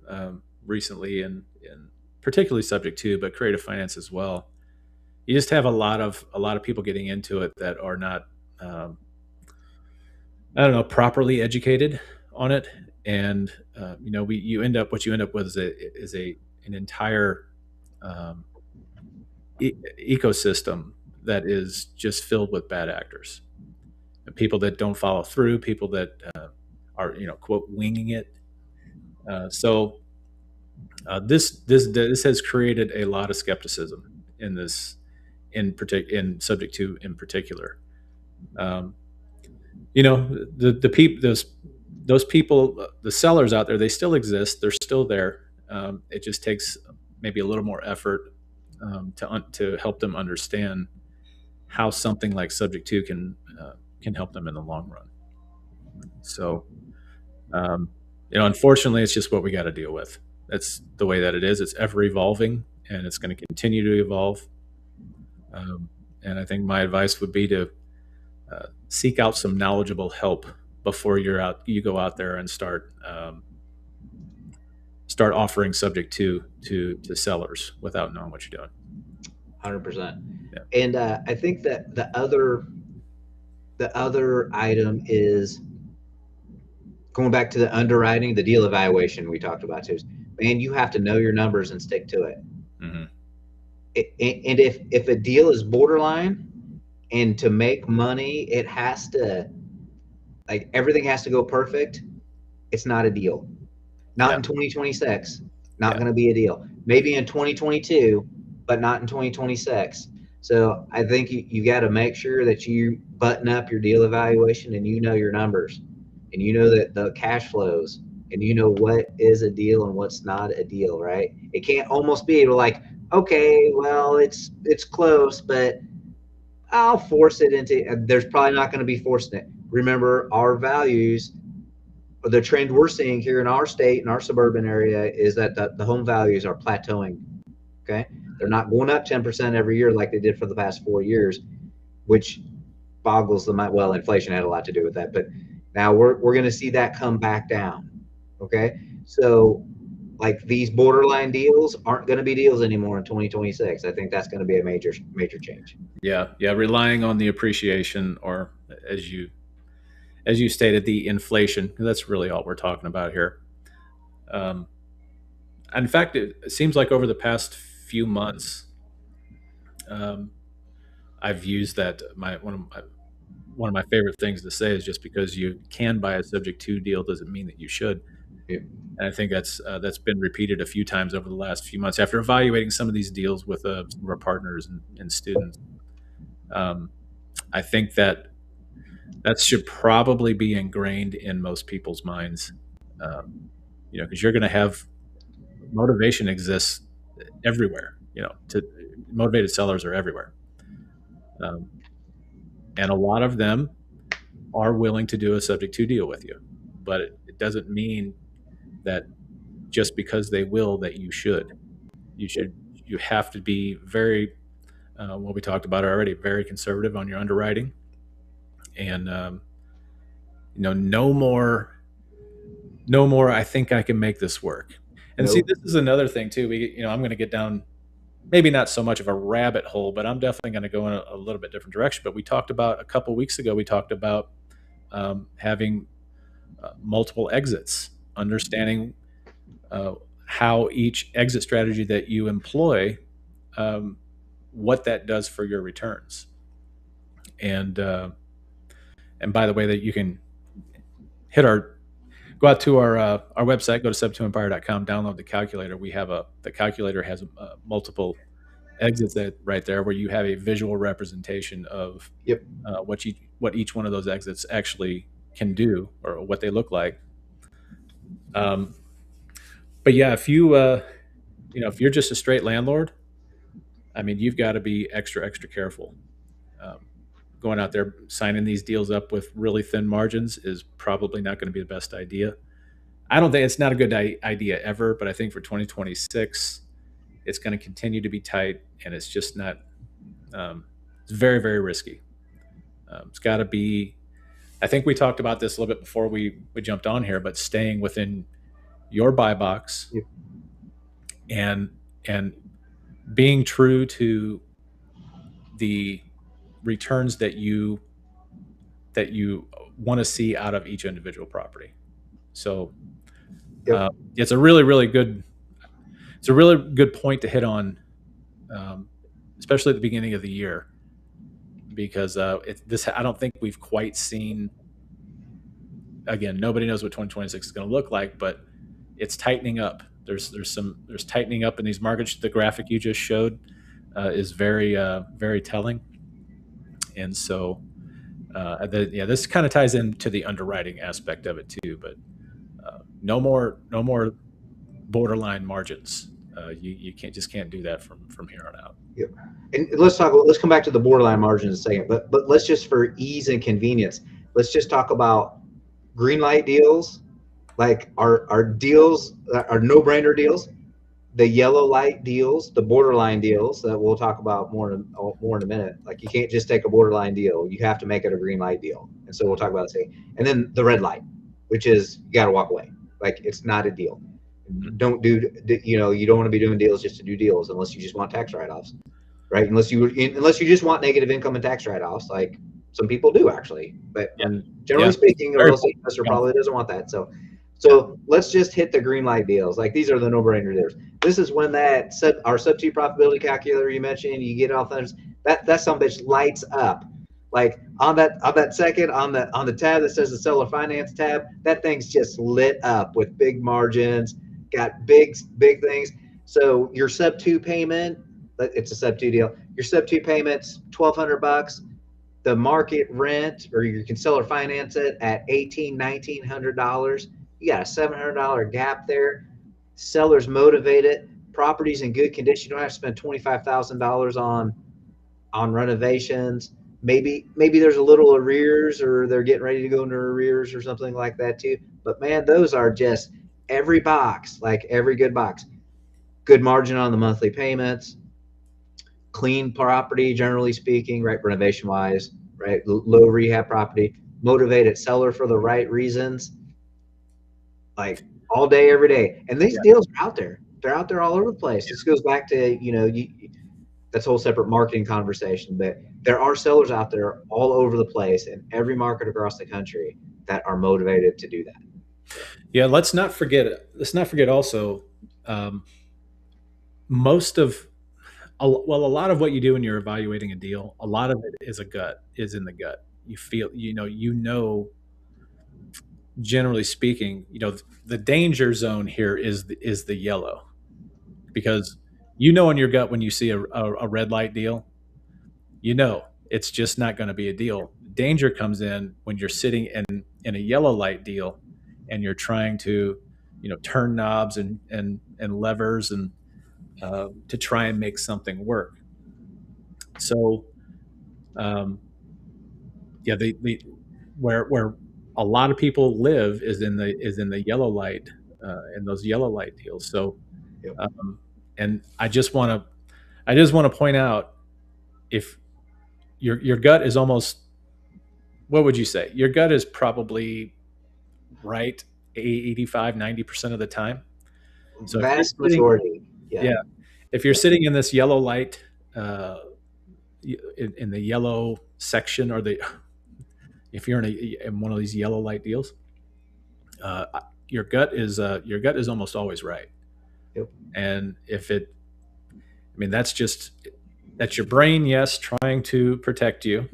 recently, and particularly subject to, but creative finance as well. You just have a lot of people getting into it that are not, I don't know, properly educated on it, and what you end up with is an entire ecosystem that is just filled with bad actors, people that don't follow through, people that are quote winging it. So this has created a lot of skepticism in this in subject to in particular. Those people, the sellers out there, they still exist. They're still there. It just takes maybe a little more effort to help them understand how something like subject to can help them in the long run. So, unfortunately, it's just what we got to deal with. That's the way that it is. It's ever evolving, and it's going to continue to evolve. And I think my advice would be to seek out some knowledgeable help before you go out there and start offering subject to sellers without knowing what you're doing. 100%. Yeah. And I think that the other item is going back to the underwriting, the deal evaluation we talked about too. Man, you have to know your numbers and stick to it. Mm-hmm. And if a deal is borderline, And to make money, it has to, like, everything has to go perfect. It's not a deal. Not Yeah. in 2026. Not Yeah. going to be a deal. Maybe in 2022, but not in 2026. So I think you got to make sure that you button up your deal evaluation and you know your numbers and you know that the cash flows and you know what is a deal and what's not a deal, right? It can't almost be like, okay, well, it's close, but I'll force it into. There's probably not going to be forcing it. Remember, our values, the trend we're seeing here in our state, in our suburban area, is that the home values are plateauing. Okay, they're not going up 10% every year like they did for the past 4 years, which boggles the mind. Well, inflation had a lot to do with that, but now we're going to see that come back down. Okay, so like these borderline deals aren't going to be deals anymore in 2026. I think that's going to be a major change. Yeah. Yeah. Relying on the appreciation, or as you stated, the inflation. That's really all we're talking about here. Um, in fact, it seems like over the past few months, um, I've used that. One of my favorite things to say is, just because you can buy a subject to deal doesn't mean that you should. Yeah. And I think that's been repeated a few times over the last few months after evaluating some of these deals with some of our partners and students. Um, I think that should probably be ingrained in most people's minds. Um, because you're going to have motivation exists everywhere. To motivated sellers are everywhere, um, and a lot of them are willing to do a subject to deal with you, but it doesn't mean that just because they will that you should. You should. You have to be very, what we talked about already, very conservative on your underwriting, and no more, no more. I think I can make this work. And see, No. this is another thing too. I'm going to get down, maybe not so much of a rabbit hole, but I'm definitely going to go in a little bit different direction. But we talked about a couple weeks ago. We talked about having multiple exits, understanding uh, how each exit strategy that you employ, um, what that does for your returns. And by the way, that you can hit our go out to our website, go to sub2empire.com, download the calculator. The calculator has multiple exits that right there, where you have a visual representation of Yep. what each one of those exits actually can do, or what they look like. Um, but yeah, if you're just a straight landlord, I mean, you've got to be extra careful. Um, Going out there signing these deals up with really thin margins is probably not going to be the best idea. I don't think it's not a good idea ever, but I think for 2026, it's going to continue to be tight, and it's just not. It's very risky. It's got to be. I think we talked about this a little bit before we jumped on here, but staying within your buy box, Yep. and and being true to the returns that you want to see out of each individual property. So Yep. it's a really good point to hit on, um, especially at the beginning of the year, because I don't think we've quite seen. Again, nobody knows what 2026 is going to look like, but it's tightening up. There's tightening up in these markets. The graphic you just showed is very telling, and so this kind of ties into the underwriting aspect of it too. But no more borderline margins. You can't do that from here on out. Yep. And let's come back to the borderline margins in a second, but let's just, for ease and convenience, let's just talk about green light deals, like our deals, our no-brainer deals, the yellow light deals, the borderline deals that we'll talk about more in a minute. Like, you can't just take a borderline deal; you have to make it a green light deal. And so we'll talk about it. And then the red light, which is you got to walk away. Like, it's not a deal. Don't do, you don't want to be doing deals just to do deals, unless you just want tax write-offs, right? Unless you just want negative income and tax write-offs, like some people do actually. But Yeah, generally speaking, a very real estate investor yeah. probably doesn't want that. So let's just hit the green light deals. Like, these are the no-brainer deals. This is when our sub two profitability calculator you mentioned, you get off that some bitch lights up. Like on that second on the tab that says the seller finance tab, that thing's just lit up with big margins, got big things. So your sub two payment, it's a sub two deal. Your sub two payments, $1,200. The market rent, or you can seller finance it at $1,800, $1,900. You got a $700 gap there. Sellers motivated. Properties in good condition. You don't have to spend $25,000 on renovations. Maybe there's a little arrears, or they're getting ready to go into arrears or something like that too. But man, those are just every box, like every good box. Good margin on the monthly payments, clean property, generally speaking, right? Renovation wise, right? Low rehab property, motivated seller for the right reasons, like all day, every day. And these Yeah. deals are out there. They're out there all over the place. This goes back to, that's a whole separate marketing conversation, but there are sellers out there all over the place in every market across the country that are motivated to do that. Yeah, let's not forget also, um, most of well, a lot of what you do when you're evaluating a deal, a lot of it is in the gut. You feel, generally speaking, the danger zone here is the yellow, because in your gut when you see a red light deal, it's just not going to be a deal. Danger comes in when you're sitting in a yellow light deal, and you're trying to, turn knobs and levers and to try and make something work. So, um, yeah, where a lot of people live is in the yellow light, in those yellow light deals. So, Yep. and I just want to point out, if your gut is almost, what would you say? Your gut is probably right 85, 90% of the time. So if you're Vast sitting, majority. Yeah. yeah, if you're Yeah. sitting in this yellow light, uh, in the yellow section, or if you're in one of these yellow light deals, uh, your gut is almost always right. Yep. And that's your brain, yes, trying to protect you,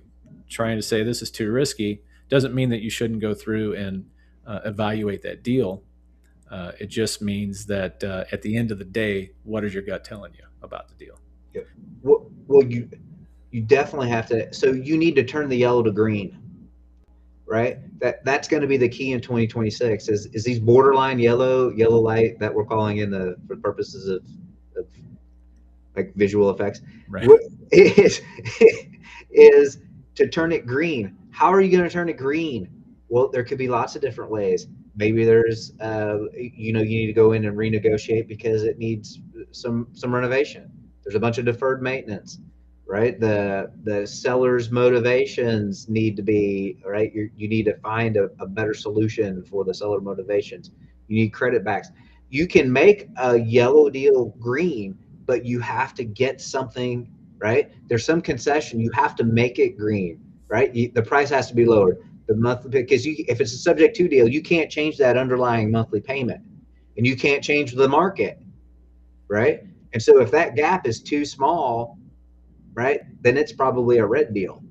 trying to say this is too risky. Doesn't mean that you shouldn't go through and evaluate that deal. It just means that at the end of the day, what is your gut telling you about the deal? Yep. Well, you definitely have to. So you need to turn the yellow to green, right? That's going to be the key in 2026. Is these borderline yellow light that we're calling in the for purposes of like visual effects, Right. what is to turn it green. How are you going to turn it green? Well, there could be lots of different ways. Maybe there's you need to go in and renegotiate because it needs some renovation. There's a bunch of deferred maintenance, right? The seller's motivations need to be right. You need to find a better solution for the seller motivations. You need credit backs. You can make a yellow deal green, but you have to get something, right? There's some concession. You have to make it green, right? The price has to be lowered. The monthly, because if it's a subject to deal, you can't change that underlying monthly payment, and you can't change the market, right? And so if that gap is too small, right, then it's probably a red deal,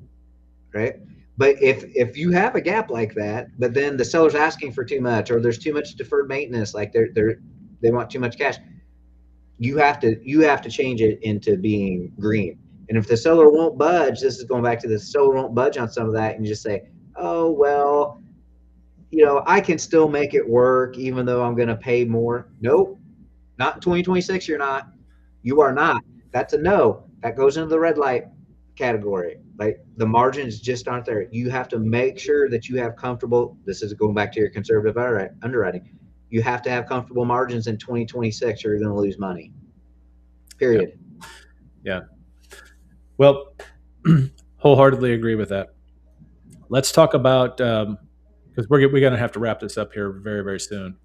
right? But if you have a gap like that, but then the seller's asking for too much, or there's too much deferred maintenance, like they want too much cash, you have to change it into being green. And if the seller won't budge, this is going back to the seller won't budge on some of that, and you just say, oh well, I can still make it work even though I'm going to pay more. Nope, not in 2026. You're not. You are not. That's a no. That goes into the red light category. Like the margins just aren't there. You have to make sure that you have comfortable. This is going back to your conservative underwriting. You have to have comfortable margins in 2026, or you're going to lose money. Period. Yeah. Well, wholeheartedly agree with that. Let's talk about, because we're going to have to wrap this up here very, very soon.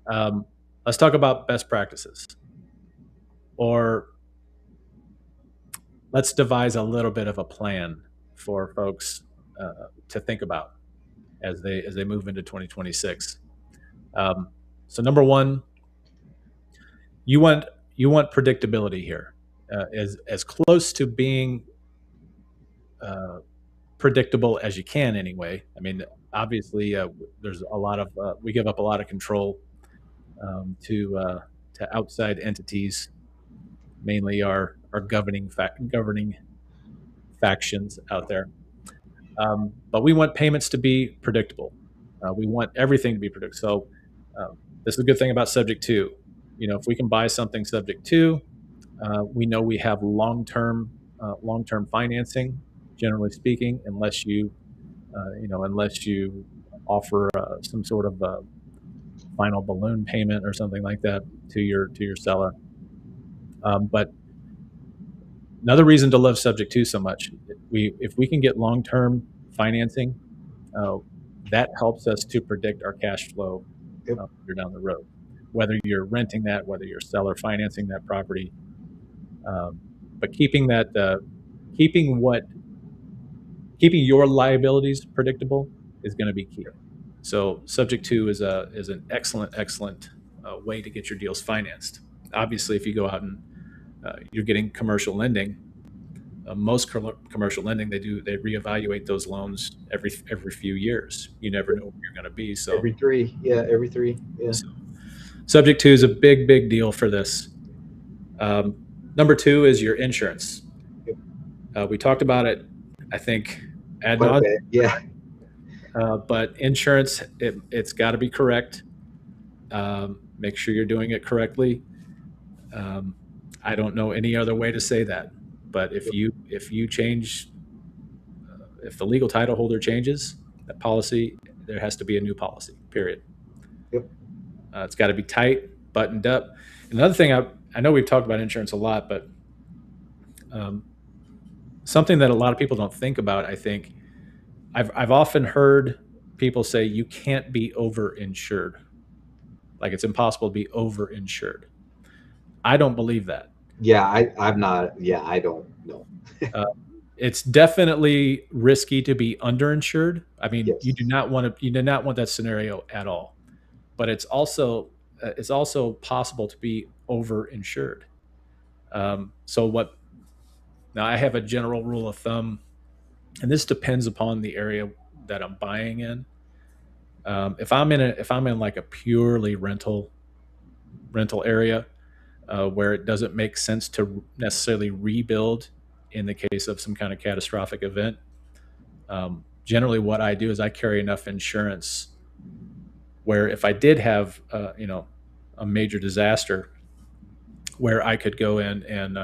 Um, let's talk about best practices, or let's devise a little bit of a plan for folks to think about as they move into 2026. Um, so number one, you want predictability here, as close to being predictable as you can anyway. I mean, obviously, there's a lot of we give up a lot of control to outside entities, mainly our governing factions out there. But we want payments to be predictable. We want everything to be predictable. So this is a good thing about subject to. If we can buy something subject to, we know we have long term financing. Generally speaking, unless you offer some sort of final balloon payment or something like that to your seller. But another reason to love subject to so much, if we can get long term financing, uh, that helps us to predict our cash flow Yep. down the road. Whether you're renting that, whether you're seller financing that property, but keeping your liabilities predictable is going to be key. So subject to is an excellent way to get your deals financed. Obviously, if you go out and you're getting commercial lending, most commercial lending, they reevaluate those loans every few years. You never know where you're going to be. So every three. Yeah. so subject to is a big deal for this. Number two is your insurance. We talked about it, I think, ad Quite a nauseam. bit. Yeah. But insurance, it's got to be correct. Make sure you're doing it correctly. I don't know any other way to say that. But if you change, if the legal title holder changes that policy, there has to be a new policy. Period. Yep. It's got to be tight, buttoned up. Another thing, I know we've talked about insurance a lot, but something that a lot of people don't think about, I think, I've often heard people say you can't be overinsured. Like it's impossible to be overinsured. I don't believe that. Yeah. I'm not. Yeah. I don't know. It's definitely risky to be underinsured. I mean, Yes. you do not want that scenario at all. But it's also possible to be overinsured. So what? Now I have a general rule of thumb, and this depends upon the area that I'm buying in. If I'm in like a purely rental area, where it doesn't make sense to necessarily rebuild in the case of some kind of catastrophic event. Generally, what I do is I carry enough insurance where if I did have, a major disaster, where I could go in and,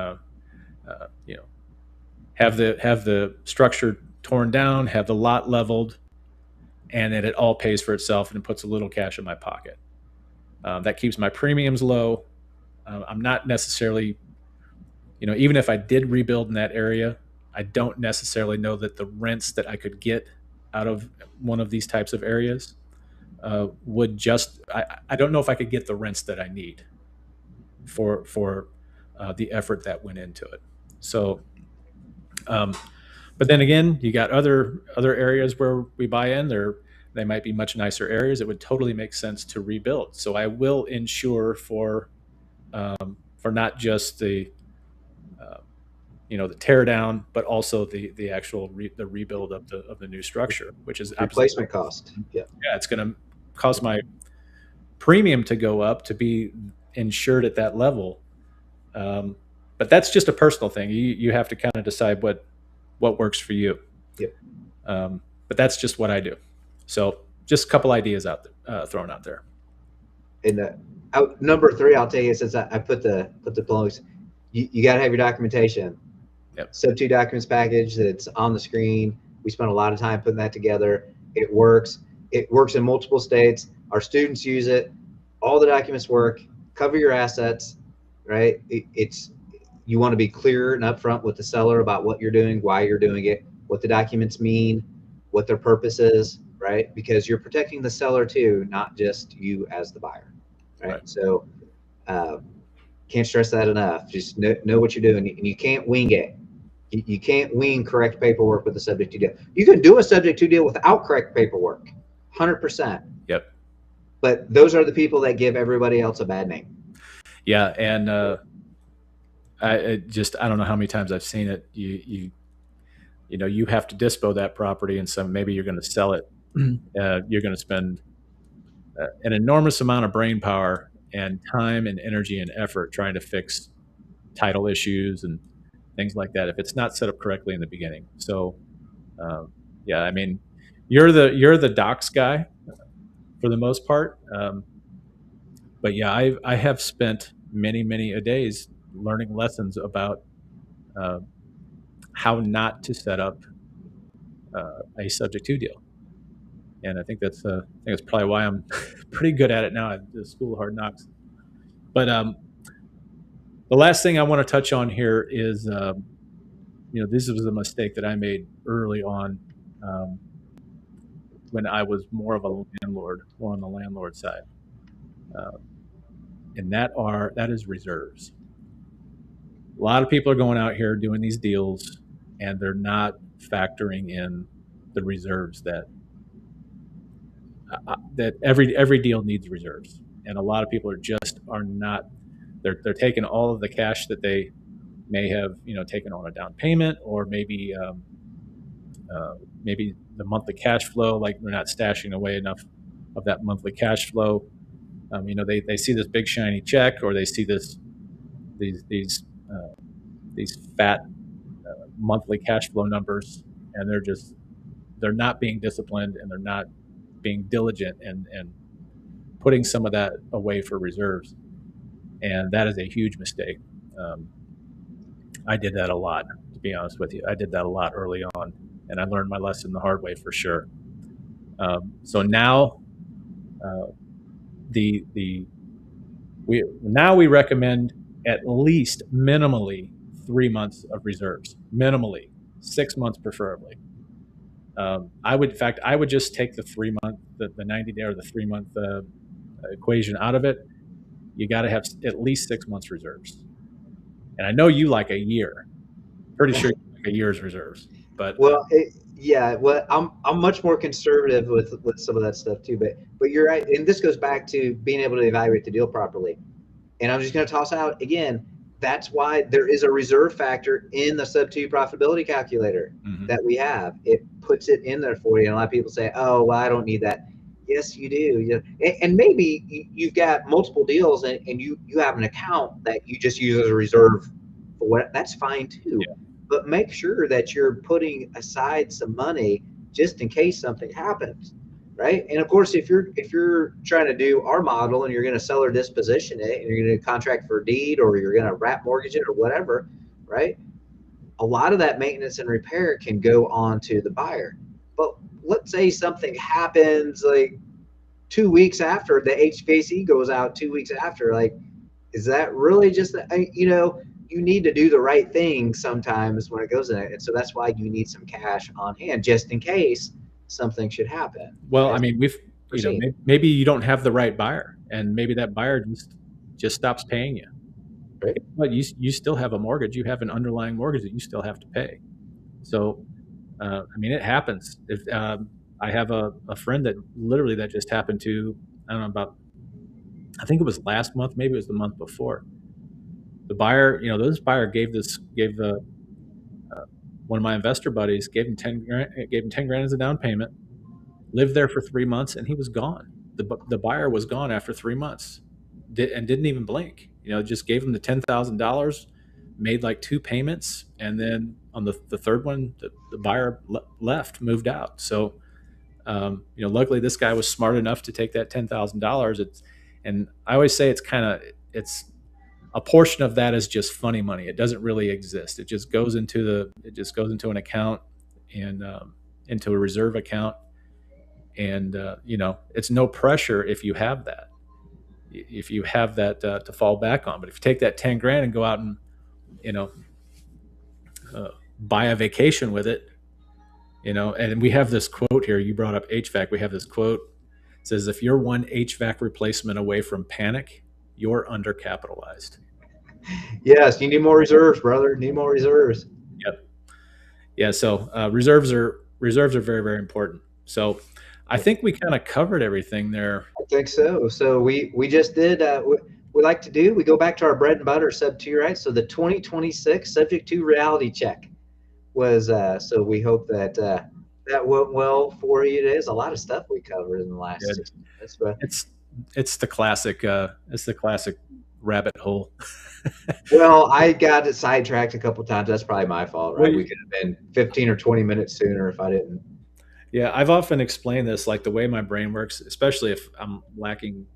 have the structure torn down, have the lot leveled, and then it all pays for itself and it puts a little cash in my pocket. That keeps my premiums low. I'm not necessarily, even if I did rebuild in that area, I don't necessarily know that the rents that I could get out of one of these types of areas would just. I don't know if I could get the rents that I need for the effort that went into it. So, but then again, you got other areas where we buy in. They might be much nicer areas. It would totally make sense to rebuild. So I will insure for not just the the tear down, but also the actual the rebuild of the new structure, which is Replacement cost. Yeah. it's going to cause my premium to go up to be insured at that level. But that's just a personal thing. You have to kind of decide what works for you. Yep. But that's just what I do. So just a couple ideas thrown out there. And number three, I'll tell you, since I put the plugs, you got to have your documentation. Yep. Sub 2 documents package that's on the screen. We spent a lot of time putting that together. It works. It works in multiple states. Our students use it. All the documents work. Cover your assets, right? You want to be clear and upfront with the seller about what you're doing, why you're doing it, what the documents mean, what their purpose is, right? Because you're protecting the seller too, not just you as the buyer, right? So can't stress that enough. Just know what you're doing, and you can't wing it. You can't wing correct paperwork with a subject to deal. You can do a subject to deal without correct paperwork, 100%. Yep. But those are the people that give everybody else a bad name. Yeah, and I don't know how many times I've seen it. you have to dispo that property, and so maybe you're going to sell it. You're going to spend an enormous amount of brain power and time and energy and effort trying to fix title issues and things like that if it's not set up correctly in the beginning. So, yeah, I mean, you're the docs guy for the most part. But yeah, I have spent many a days learning lessons about uh, how not to set up a subject to deal, and I think that's probably why I'm pretty good at it now at the School of Hard Knocks. But the last thing I want to touch on here is this was a mistake that I made early on um, when I was more of a landlord, more on the landlord side, uh, and that is reserves. A lot of people are going out here doing these deals, and they're not factoring in the reserves that every deal needs reserves, and a lot of people are not. They're taking all of the cash that they may have taken on a down payment, or maybe the monthly cash flow, like they're not stashing away enough of that monthly cash flow. They see this big shiny check, or they see these these uh, these fat monthly cash flow numbers, and they're not being disciplined, and they're not being diligent and putting some of that away for reserves, and that is a huge mistake. Um, I did that a lot, to be honest with you. I did that a lot early on, and I learned my lesson the hard way for sure. So now, uh, the we recommend at least minimally 3 months of reserves, minimally 6 months preferably. In fact, I would just take the 3 month, the 90-day or the 3 month equation out of it. You got to have at least 6 months reserves, and I know you like a year. Pretty sure you like a year's reserves, but Well, yeah. Well, I'm much more conservative with some of that stuff too. But you're right, and this goes back to being able to evaluate the deal properly. And I'm just going to toss out again. That's why there is a reserve factor in the sub two profitability calculator mhm. that we have. It puts it in there for you. And a lot of people say, "Oh, well, I don't need that." Yes, you do. And maybe you've got multiple deals, and you have an account that you just use as a reserve for what. That's fine too. Yeah. But make sure that you're putting aside some money just in case something happens, right? And of course, if you're trying to do our model and you're going to sell or disposition it, and you're going to contract for a deed, or you're going to wrap mortgage it or whatever, right? A lot of that maintenance and repair can go on to the buyer. But let's say something happens like 2 weeks after the HVAC goes out, 2 weeks after, like, is that really just you need to do the right thing sometimes when it goes in it, and so that's why you need some cash on hand just in case something should happen Well, I as mean, foreseen. maybe you don't have the right buyer, and maybe that buyer just stops paying you. Right. But you still have a mortgage. You have an underlying mortgage that you still have to pay. So, I mean, it happens. If I have a friend that literally that just happened to, I don't know about, I think it was last month, maybe it was the month before. The buyer, this buyer gave the one of my investor buddies gave him 10 grand as a down payment, lived there for 3 months, and he was gone. The buyer was gone after 3 months, and didn't even blink. Just gave him the $10,000, made like two payments, and then on the third one, the buyer left, moved out. So, luckily this guy was smart enough to take that $10,000. And I always say it's a portion of that is just funny money. It doesn't really exist. It just goes into an account, and into a reserve account, and it's no pressure if you have that, to fall back on. But if you take that 10 grand and go out and you know buy a vacation with it, and we have this quote here. You brought up HVAC. We have this quote. It says, if you're one HVAC replacement away from panic, you're undercapitalized. Yes, you need more reserves, brother. Need more reserves. Yep. Yeah, so reserves are very important. So I think we kind of covered everything there. I think so. So we just did we like to do. We go back to our bread and butter sub two, right? So the 2026 subject to reality check. was so we hope that that went well for you. There's a lot of stuff we covered in the last Good. 60 minutes, but It's it's the classic rabbit hole. well, I got it sidetracked a couple times. That's probably my fault, right? We We could have been 15 or 20 minutes sooner if I didn't. Yeah, I've often explained this, like the way my brain works, especially if I'm lacking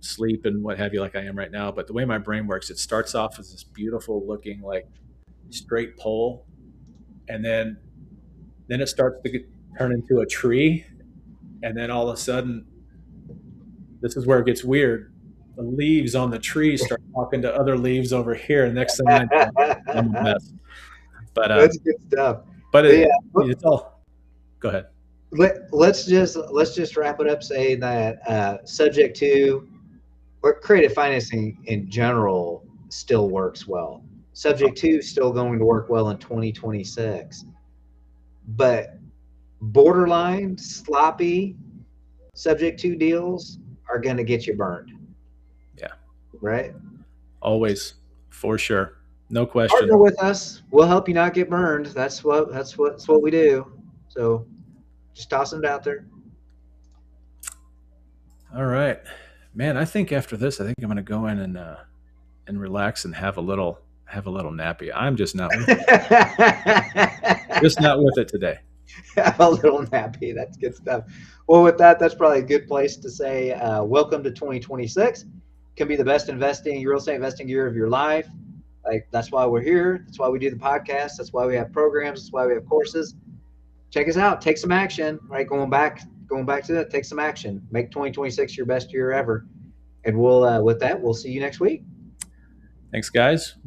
sleep and what have you, like I am right now. But the way my brain works, it starts off as this beautiful looking, like straight pole, and then it starts to turn into a tree, and then all of a sudden, this is where it gets weird. The leaves on the tree start talking to other leaves over here, and next thing I know, I'm a mess. But That's good stuff. but But yeah, it's all. Go ahead. let's just wrap it up saying that subject to or creative financing in general still works well. Subject to still going to work well in 2026, but borderline sloppy subject to deals are going to get you burned, Yeah, right? always for sure, no question. Partner with us. We'll help you not get burned. That's what we do. So just tossing it out there. All right, man. I think after this, I think I'm going to go in and relax and have a little nappy. I'm just not with it today. A little nappy. That's good stuff. Well, with that, that's probably a good place to say welcome to 2026. Can be the best real estate investing year of your life. Like that's why we're here. That's why we do the podcast. That's why we have programs. That's why we have courses. Check us out. Take some action. Right, going back to that. Take some action. Make 2026 your best year ever. And we'll with that, we'll see you next week. Thanks, guys.